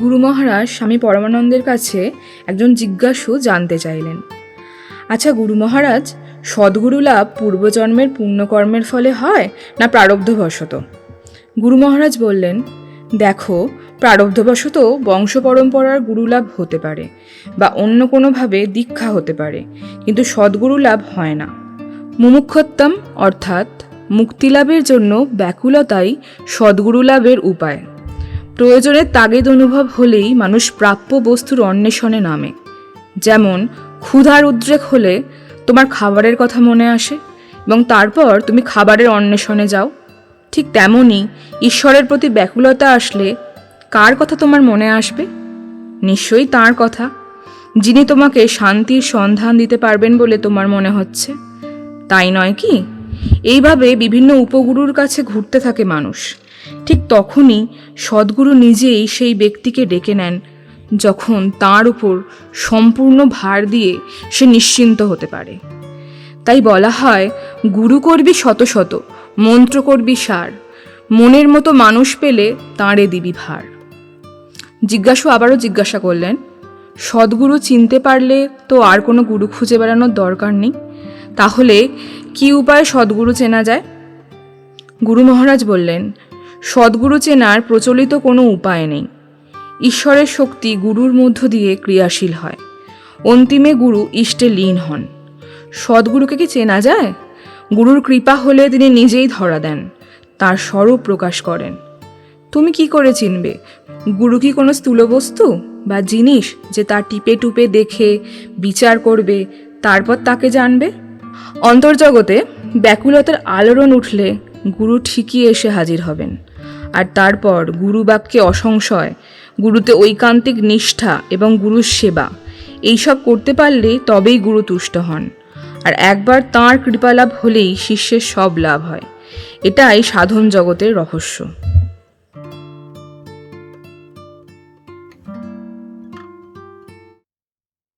গুরু মহারাজ স্বামী পরমানন্দের কাছে একজন জিজ্ঞাসু জানতে চাইলেন, আচ্ছা গুরু মহারাজ, সদ্গুরু লাভ পূর্বজন্মের পুণ্যকর্মের ফলে হয় না প্রারব্ধবশত? গুরু মহারাজ বললেন, দেখো, প্রারব্ধবশত বংশ পরম্পরার গুরুলাভ হতে পারে বা অন্য কোনোভাবে দীক্ষা হতে পারে, কিন্তু সদ্গুরু লাভ হয় না। মুমুক্ষুত্বম অর্থাৎ মুক্তিলাভের জন্য ব্যাকুলতাই সদ্গুরু লাভের উপায়। প্রয়োজনের তাগিদ অনুভব হলেই মানুষ প্রাপ্য বস্তুর অন্বেষণে নামে। যেমন ক্ষুধার উদ্রেক হলে তোমার খাবারের কথা মনে আসে এবং তারপর তুমি খাবারের অন্বেষণে যাও, ঠিক তেমনই ঈশ্বরের প্রতি ব্যাকুলতা আসলে কার কথা তোমার মনে আসবে? নিশ্চয়ই তাঁর কথা, যিনি তোমাকে শান্তির সন্ধান দিতে পারবেন বলে তোমার মনে হচ্ছে, তাই নয় কি? এইভাবে বিভিন্ন উপগুরুর কাছে ঘুরতে থাকে মানুষ। ঠিক তখনই সদ্গুরু নিজেই সেই ব্যক্তিকে ডেকে নেন, যখন তাঁর উপর সম্পূর্ণ ভার দিয়ে সে নিশ্চিন্ত হতে পারে। তাই বলা হয়, গুরু করবি শত শত, মন্ত্র করবি সার, মনের মতো মানুষ পেলে তাঁরে দিবি ভার। জিজ্ঞাসু আবারও জিজ্ঞাসা করলেন, সদ্গুরু চিনতে পারলে তো আর কোনো গুরু খুঁজে বেড়ানোর দরকার নেই, তাহলে কি উপায়ে সদ্গুরু চেনা যায়? গুরু মহারাজ বললেন, সদ্গুরু চেনার প্রচলিত কোনো উপায় নেই। ঈশ্বরের শক্তি গুরুর মধ্য দিয়ে ক্রিয়াশীল হয়, অন্তিমে গুরু ইষ্টে লীন হন। সদ্গুরুকে কি চেনা যায়? গুরুর কৃপা হলে তিনি নিজেই ধরা দেন, তার স্বরূপ প্রকাশ করেন। তুমি কি করে চিনবে? গুরু কি কোনো স্থূল বস্তু বা জিনিস যে তার টিপে টুপে দেখে বিচার করবে, তারপর তাকে জানবে? অন্তর্জগতে ব্যাকুলতার আলোড়ন উঠলে গুরু ঠিকই এসে হাজির হবেন, আর তারপর গুরু বাক্যে অসংশয়, গুরুতে ঐকান্তিক নিষ্ঠা এবং গুরুর সেবা এইসব করতে পারলে তবেই গুরু তুষ্ট হন। আর একবার তাঁর কৃপালাভ হলেই শিষ্যের সব লাভ হয়। এটাই সাধন জগতের রহস্য।